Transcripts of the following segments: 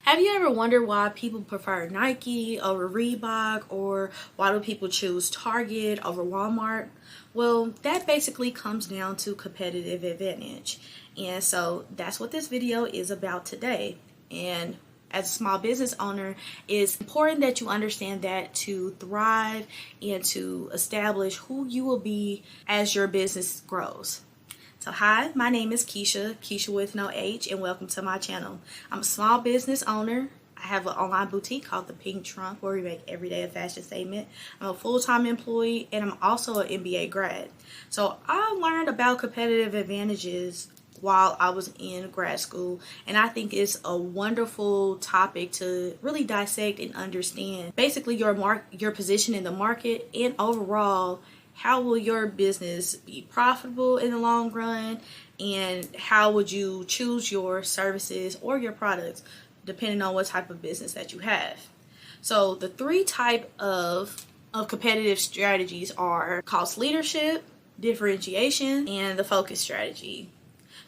Have you ever wondered why people prefer Nike over Reebok, or why do people choose Target over Walmart? Well, that basically comes down to competitive advantage. And so that's what this video is about today. And as a small business owner, it's important that you understand that to thrive and to establish who you will be as your business grows. So hi, my name is Keisha with no H, and welcome to my channel. I'm a small business owner. I have an online boutique called The Pink Trunk where we make every day a fashion statement. I'm a full-time employee and I'm also an MBA grad. So I learned about competitive advantages while I was in grad school, and I think it's a wonderful topic to really dissect and understand basically your position in the market, and overall how will your business be profitable in the long run, and how would you choose your services or your products depending on what type of business that you have. So the three type of competitive strategies are cost leadership, differentiation, and the focus strategy.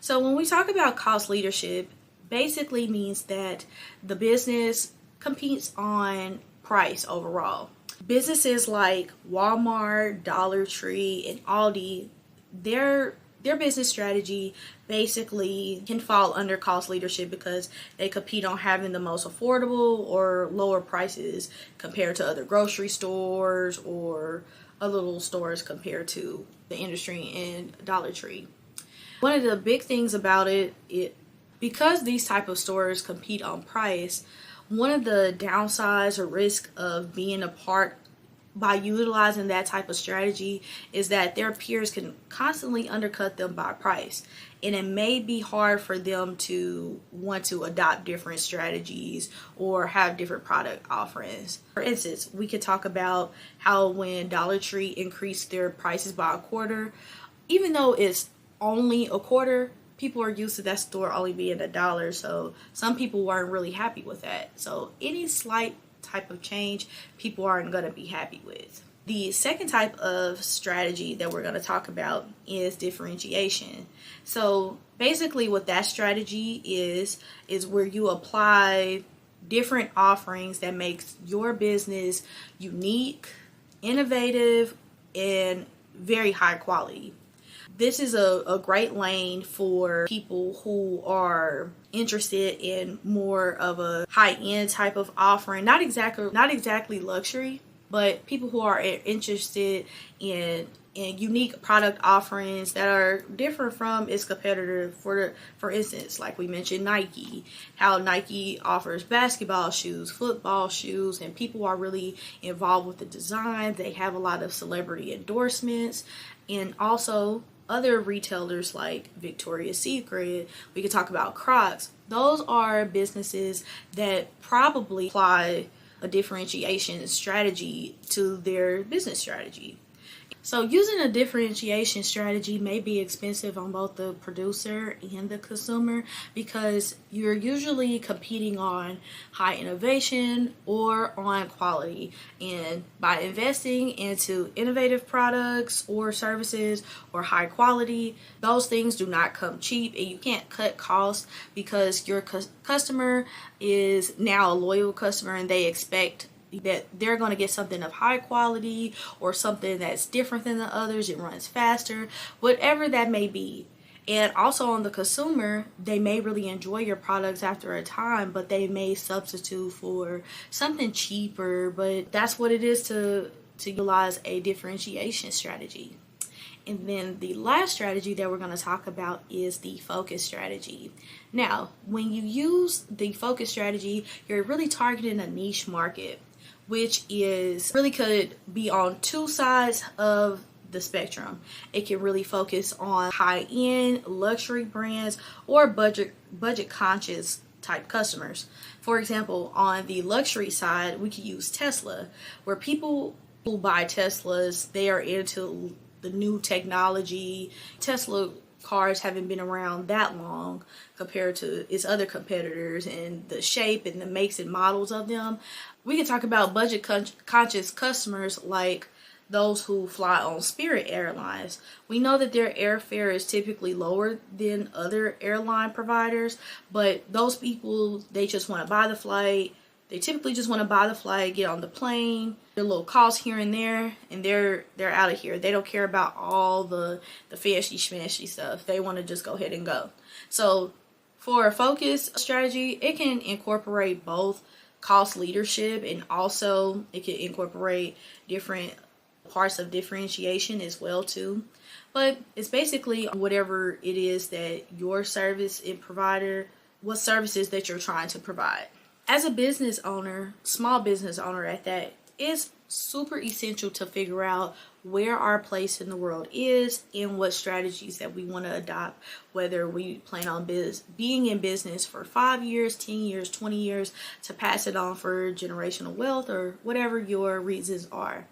So when we talk about cost leadership, basically means that the business competes on price overall. Businesses like Walmart, Dollar Tree, and Aldi, their business strategy basically can fall under cost leadership because they compete on having the most affordable or lower prices compared to other grocery stores or other little stores compared to the industry in Dollar Tree. One of the big things about it because these type of stores compete on price, one of the downsides or risk of being a part by utilizing that type of strategy is that their peers can constantly undercut them by price, and it may be hard for them to want to adopt different strategies or have different product offerings. For instance, we could talk about how when Dollar Tree increased their prices by a quarter, even though it's only a quarter, people are used to that store only being $1, so some people weren't really happy with that. So any slight type of change, people aren't going to be happy with. The second type of strategy that we're going to talk about is differentiation. So basically what that strategy is where you apply different offerings that makes your business unique, innovative, and very high quality. This is a great lane for people who are interested in more of a high-end type of offering, not exactly luxury, but people who are interested in unique product offerings that are different from its competitor. For instance, like we mentioned, Nike, how Nike offers basketball shoes, football shoes, and people are really involved with the design. They have a lot of celebrity endorsements, and also other retailers like Victoria's Secret. We could talk about Crocs. Those are businesses that probably apply a differentiation strategy to their business strategy. So using a differentiation strategy may be expensive on both the producer and the consumer because you're usually competing on high innovation or on quality. And by investing into innovative products or services or high quality, those things do not come cheap, and you can't cut costs because your customer is now a loyal customer and they expect that they're going to get something of high quality or something that's different than the others. It runs faster, whatever that may be. And also on the consumer, they may really enjoy your products after a time, but they may substitute for something cheaper. But that's what it is to utilize a differentiation strategy. And then the last strategy that we're going to talk about is the focus strategy. Now, when you use the focus strategy, you're really targeting a niche market, which is really could be on two sides of the spectrum. It can really focus on high-end luxury brands or budget conscious type customers. For example, on the luxury side, we could use Tesla, where people who buy Teslas, they are into the new technology. Tesla cars haven't been around that long compared to its other competitors, and the shape and the makes and models of them. We can talk about budget conscious customers like those who fly on Spirit Airlines. We know that their airfare is typically lower than other airline providers, but those people, they just want to buy the flight. They typically just want to buy the flight, get on the plane, a little cost here and there, and they're out of here. They don't care about all the fancy schmancy stuff. They want to just go ahead and go. So for a focus strategy, it can incorporate both cost leadership, and also it can incorporate different parts of differentiation as well too. But it's basically whatever it is that your service and provider, what services that you're trying to provide. As a business owner, small business owner at that, it's super essential to figure out where our place in the world is and what strategies that we want to adopt, whether we plan on being in business for 5 years, 10 years, 20 years, to pass it on for generational wealth, or whatever your reasons are.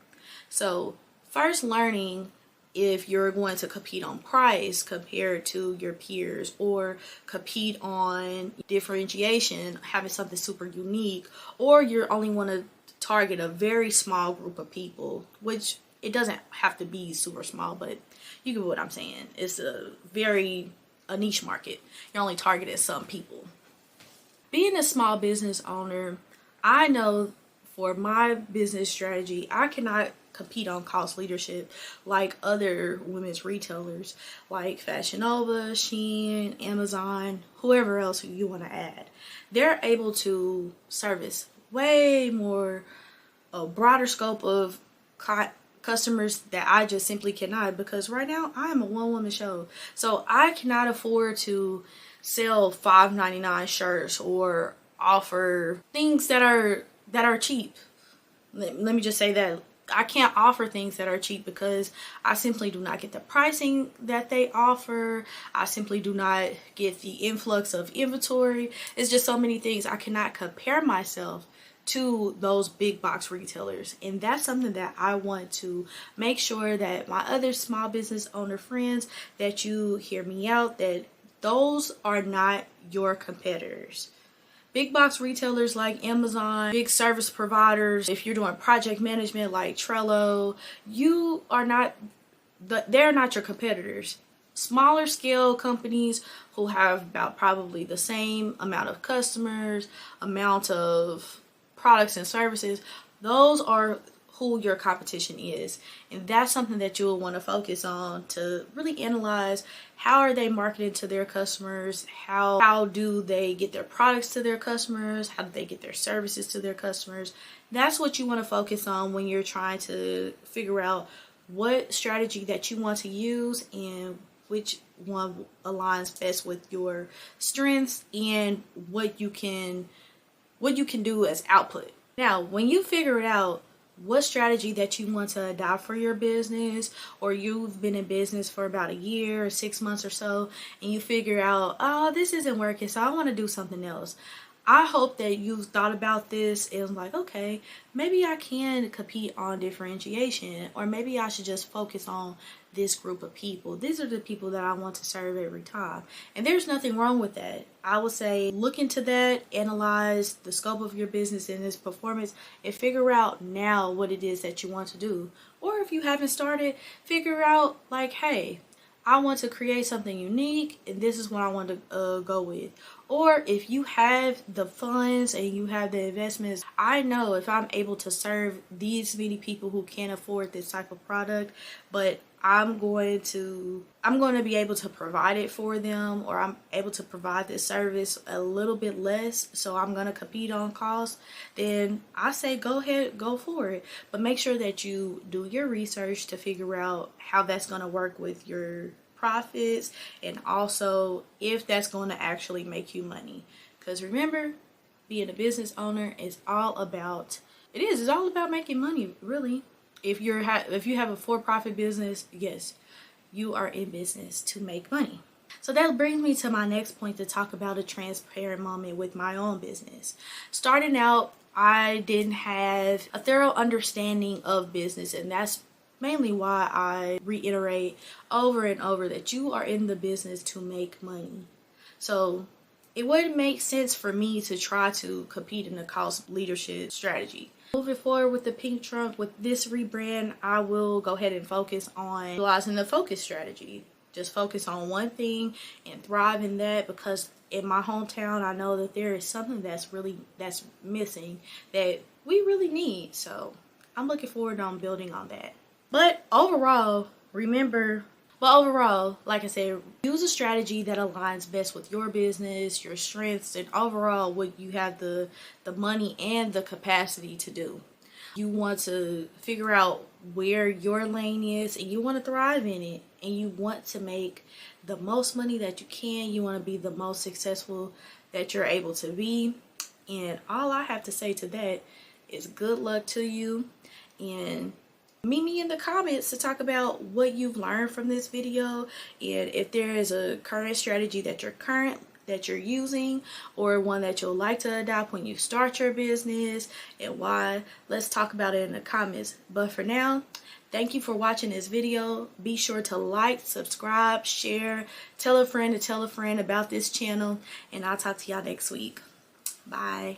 So first, learning if you're going to compete on price compared to your peers, or compete on differentiation, having something super unique, or you only want to target a very small group of people, which it doesn't have to be super small, but you get what I'm saying. It's a niche market. You're only targeting some people. Being a small business owner, I know for my business strategy, I cannot compete on cost leadership like other women's retailers like Fashion Nova, Shein, Amazon, whoever else you want to add. They're able to service way more, a broader scope of customers that I just simply cannot, because right now I am a one-woman show. So I cannot afford to sell $5.99 shirts or offer things that are cheap. Let me just say that I can't offer things that are cheap because I simply do not get the pricing that they offer. I simply do not get the influx of inventory. It's just so many things. I cannot compare myself to those big box retailers, and that's something that I want to make sure that my other small business owner friends, that you hear me out, that those are not your competitors. Big box retailers like Amazon, big service providers, if you're doing project management like Trello, they're not your competitors. Smaller scale companies who have about probably the same amount of customers, amount of products and services, those are who your competition is. And that's something that you'll want to focus on, to really analyze how are they marketing to their customers, how do they get their products to their customers, how do they get their services to their customers. That's what you want to focus on when you're trying to figure out what strategy that you want to use and which one aligns best with your strengths and what you can do as output. Now, when you figure it out, what strategy that you want to adopt for your business, or you've been in business for about a year or 6 months or so, and you figure out, oh, this isn't working, so I want to do something else. I hope that you've thought about this and like, okay, maybe I can compete on differentiation, or maybe I should just focus on this group of people. These are the people that I want to serve every time. And there's nothing wrong with that. I would say look into that, analyze the scope of your business and its performance, and figure out now what it is that you want to do. Or if you haven't started, figure out like, hey, I want to create something unique and this is what I want to go with. Or if you have the funds and you have the investments, I know if I'm able to serve these many people who can't afford this type of product, but I'm going to be able to provide it for them, or I'm able to provide this service a little bit less, so I'm going to compete on cost, then I say go ahead, go for it. But make sure that you do your research to figure out how that's going to work with your profits, and also if that's going to actually make you money. Because remember, being a business owner is all about making money, really. If you have a for-profit business, yes, you are in business to make money. So that brings me to my next point, to talk about a transparent moment with my own business. Starting out, I didn't have a thorough understanding of business, and that's mainly why I reiterate over and over that you are in the business to make money. So it wouldn't make sense for me to try to compete in a cost leadership strategy. Moving forward with the pink trunk, with this rebrand, I will go ahead and focus on utilizing the focus strategy. Just focus on one thing and thrive in that, because in my hometown, I know that there is something that's missing that we really need. So I'm looking forward on building on that. But overall, like I said, use a strategy that aligns best with your business, your strengths, and overall what you have the money and the capacity to do. You want to figure out where your lane is, and you want to thrive in it, and you want to make the most money that you can. You want to be the most successful that you're able to be. And all I have to say to that is good luck to you, and meet me in the comments to talk about what you've learned from this video, and if there is a current strategy that you're using, or one that you'll like to adopt when you start your business, and why. Let's talk about it in the comments. But for now, thank you for watching this video. Be sure to like, subscribe, share, tell a friend to tell a friend about this channel, and I'll talk to y'all next week. Bye.